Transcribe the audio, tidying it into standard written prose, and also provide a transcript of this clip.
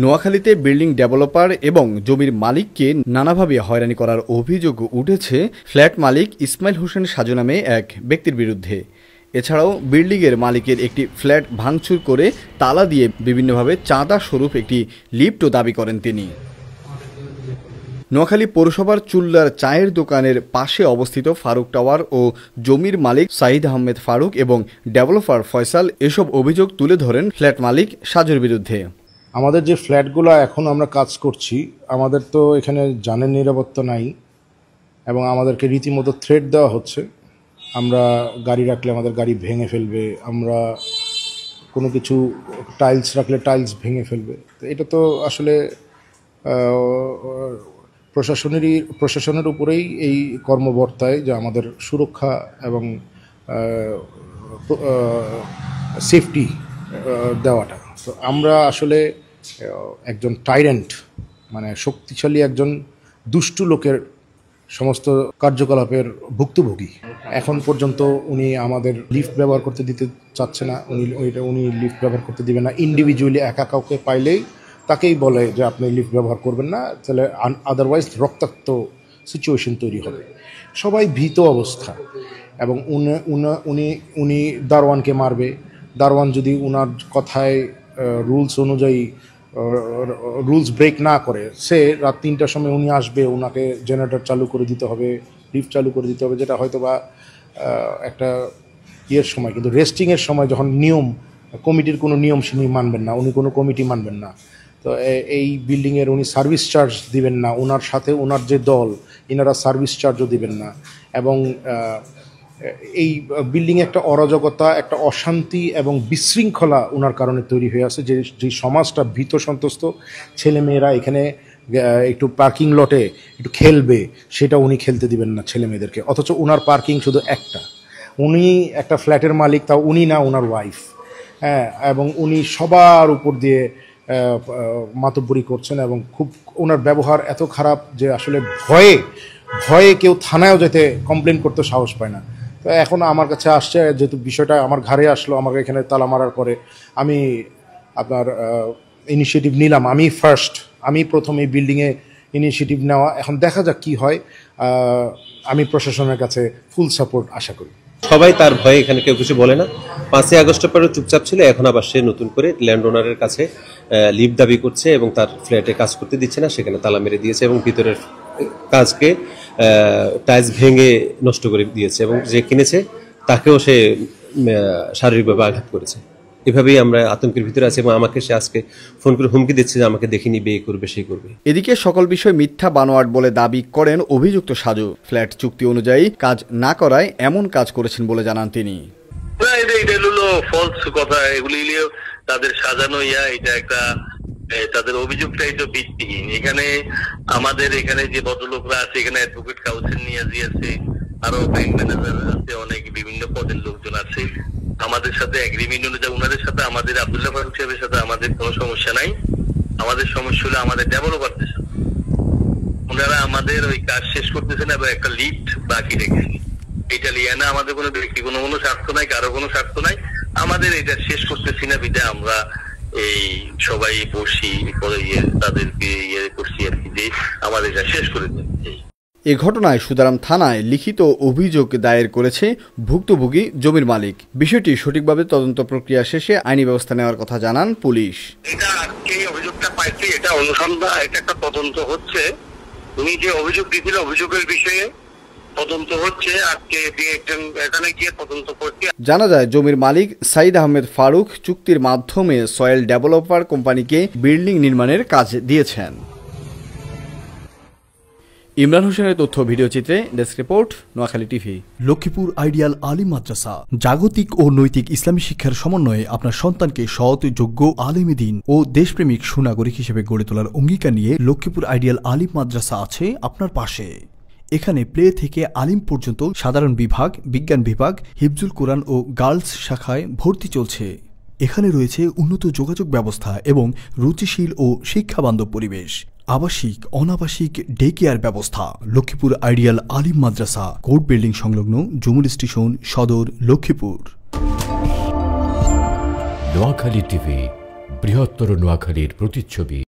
নোয়াখালীতে building developer এবং জমির মালিককে নানাভাবে হয়রানি করার অভিযোগ উঠেছে ফ্ল্যাট মালিক ইসমাইল হোসেন সাজু নামে এক ব্যক্তির বিরুদ্ধে। এছাড়াও বিল্ডিংয়ের মালিকের একটি ফ্ল্যাট ভাঙচুর করে তালা দিয়ে বিভিন্নভাবে চাঁদা স্বরূপ একটি লিফটও দাবি করেন তিনি। নোয়াখালী পৌরসভার চুল্লার চায়ের দোকানের পাশে অবস্থিত ফারুক টাওয়ার ও জমির মালিক সাইদ আহমেদ ফারুক এবং ডেভেলপার ফয়সাল এসব অভিযোগ তুলে ধরেন ফ্ল্যাট মালিক সাজুর বিরুদ্ধে। আমাদের যে ফ্ল্যাটগুলো এখন আমরা কাজ করছি, আমাদের তো এখানে জানের নিরাপত্তা নাই এবং আমাদেরকে রীতিমতো থ্রেট দেওয়া হচ্ছে। আমরা গাড়ি রাখলে আমাদের গাড়ি ভেঙে ফেলবে, আমরা কোনো কিছু টাইলস রাখলে টাইলস ভেঙে ফেলবে। তো এটা তো আসলে প্রশাসনের উপরেই এই কর্মবর্তায় যে আমাদের সুরক্ষা এবং সেফটি দেওয়াটা। তো আমরা আসলে একজন টাইরেন্ট, মানে শক্তিশালী একজন দুষ্টু লোকের সমস্ত কার্যকলাপের ভুক্তভোগী। এখন পর্যন্ত উনি আমাদের লিফট ব্যবহার করতে দিতে চাচ্ছে না, উনি লিফট ব্যবহার করতে দিবে না। ইন্ডিভিজুয়ালি একা কাউকে পাইলেই তাকেই বলে যে আপনি লিফট ব্যবহার করবেন না, তাহলে আদারওয়াইজ রক্তাক্ত সিচুয়েশন তৈরি হবে। সবাই ভীত অবস্থা এবং উনি দারোয়ানকে মারবে। দারোয়ান যদি উনার কথায় রুলস অনুযায়ী রুলস ব্রেক না করে, সে রাত 3টার সময় উনি আসবে, ওনাকে জেনারেটর চালু করে দিতে হবে, লিফট চালু করে দিতে হবে, যেটা হয়তো বা একটা ইয়ের সময়। কিন্তু রেস্টিংয়ের সময় যখন কমিটির কোনো নিয়ম উনি মানবেন না, উনি কোনো কমিটি মানবেন না। তো এই বিল্ডিংয়ের উনি সার্ভিস চার্জ দিবেন না, ওনার সাথে ওনার যে দল এনারা সার্ভিস চার্জও দিবেন না। এবং এই বিল্ডিংয়ে একটা অরাজকতা, একটা অশান্তি এবং বিশৃঙ্খলা ওনার কারণে তৈরি হয়ে আছে। যে সমাজটা ভীত সন্ত্রস্ত, ছেলেমেয়েরা এখানে একটু পার্কিং লটে একটু খেলবে, সেটা উনি খেলতে দিবেন না ছেলে মেয়েদেরকে। অথচ ওনার পার্কিং শুধু একটা, উনি একটা ফ্ল্যাটের মালিক, তাও উনি না, ওনার ওয়াইফ। হ্যাঁ, এবং উনি সবার উপর দিয়ে মাতব্বরি করছেন এবং খুব ওনার ব্যবহার এত খারাপ যে আসলে ভয়ে কেউ থানায়ও যেতে কমপ্লেন করতে সাহস পায় না। তো এখন আমার কাছে আসছে, যেহেতু বিষয়টা আমার ঘাড়ে আসলো, আমাকে এখানে তালা মারার পরে আমি আপনার ইনিশিয়েটিভ নিলাম। আমি প্রথম এই বিল্ডিংয়ে ইনিশিয়েটিভ নেওয়া। এখন দেখা যাক কি হয়। আমি প্রশাসনের কাছে ফুল সাপোর্ট আশা করি। সবাই তার ভয়ে এখানে কেউ কিছু বলে না। 5ই আগস্টের পরে চুপচাপ ছিল, এখন আবার সে নতুন করে ল্যান্ড ওনারের কাছে লিফট দাবি করছে এবং তার ফ্ল্যাটে কাজ করতে দিচ্ছে না, সেখানে তালা মেরে দিয়েছে এবং ভিতরের কাজকে টাইলস ভেঙে নষ্ট করে দিয়েছে এবং যে কিনেছে তাকেও সে শারীরিকভাবে আঘাত করেছে। এভাবেই আমরা আতঙ্কের ভিতরে আছি এবং আমাকে সে আজকে ফোন করে হুমকি দিচ্ছে যে আমাকে দেখে নিবে, এই করবে, সেই করবে। এদিকে সকল বিষয় মিথ্যা বানোয়াট বলে দাবি করেন অভিযুক্ত সাজু। ফ্ল্যাট চুক্তি অনুযায়ী কাজ না করায় এমন কাজ করেছেন বলে জানান তিনি। ফলস কথা, এগুলি তাদের সাজানো এটা একটা, তাদের অভিযোগটাই তো ভিত্তিহীন। এখানে আমাদের এখানে যে ভদ্রলোকরা আছে, এখানে অ্যাডভোকেট কাউন্সিল নিয়াজি আছে, আরো ব্যাংক ম্যানেজার আছে, অনেক বিভিন্ন পদের লোকজন আছে। আমাদের সাথে এগ্রিমেন্ট অনুযায়ী ওনাদের সাথে আমাদের আব্দুল্লাহ ফারুক সাহেবের সাথে আমাদের কোনো সমস্যা নাই। আমাদের সমস্যা হলো আমাদের ডেভেলপারদের সাথে। ওনারা আমাদের ওই কাজ শেষ করতেছেন এবং একটা লিফট বাকি রেখেছে। এটা লিয়ে না আমাদের কোনো ব্যক্তি কোনো স্বার্থ নাই, কারো কোনো স্বার্থ নাই। আমাদের এটা শেষ করতেছি না বিধায় আমরা এই সবাই বসি তাদেরকে করছি আর কি, যে আমাদের এটা শেষ করে দেন। এ ঘটনায় সুদারাম থানায় লিখিত অভিযোগ দায়ের করেছে ভুক্তভোগী জমির মালিক। বিষয়টি সঠিকভাবে তদন্ত প্রক্রিয়া শেষে আইনি ব্যবস্থা নেওয়ার কথা জানান পুলিশ। এটা আজকে অভিযোগটা পাইছি, এটা অনুসন্ধান, এটা একটা তদন্ত হচ্ছে। তুমি যে অভিযোগ দিয়েছিল, অভিযোগের বিষয়ে তদন্ত হচ্ছে। আজকে এখানে গিয়ে তদন্ত করছে। জানা যায় জমির মালিক সাইদ আহমেদ ফারুক চুক্তির মাধ্যমে সয়েল ডেভেলপার কোম্পানিকে বিল্ডিং নির্মাণের কাজ দিয়েছেন। ইমরান হোসেনের তথ্য ভিডিওচিত্রে desk report, Noakhali TV. Lakshmipur Ideal Alim Madrasa জাগতিক ও নৈতিক ইসলামী শিক্ষার সমন্বয়ে আপনার সন্তানকে সৎ, যোগ্য, আলেমে দ্বীন ও দেশপ্রেমিক সুনাগরিক হিসেবে গড়ে তোলার অঙ্গীকার নিয়ে লক্ষ্মীপুর আইডিয়াল আলিম মাদ্রাসা আছে আপনার পাশে। এখানে প্লে থেকে আলিম পর্যন্ত সাধারণ বিভাগ, বিজ্ঞান বিভাগ, হিফজুল কোরআন ও গার্লস শাখায় ভর্তি চলছে। এখানে রয়েছে উন্নত যোগাযোগ ব্যবস্থা এবং রুচিশীল ও শিক্ষাবান্ধব পরিবেশ। আবাসিক, অনাবাসিক ডে কেয়ার ব্যবস্থা। লক্ষ্মীপুর আইডিয়াল আলিম মাদ্রাসা, কোর্ট বিল্ডিং সংলগ্ন, জমুল স্টেশন, সদর, লক্ষ্মীপুর। নোয়াখালী টিভি, বৃহত্তর নোয়াখালীর প্রতিচ্ছবি।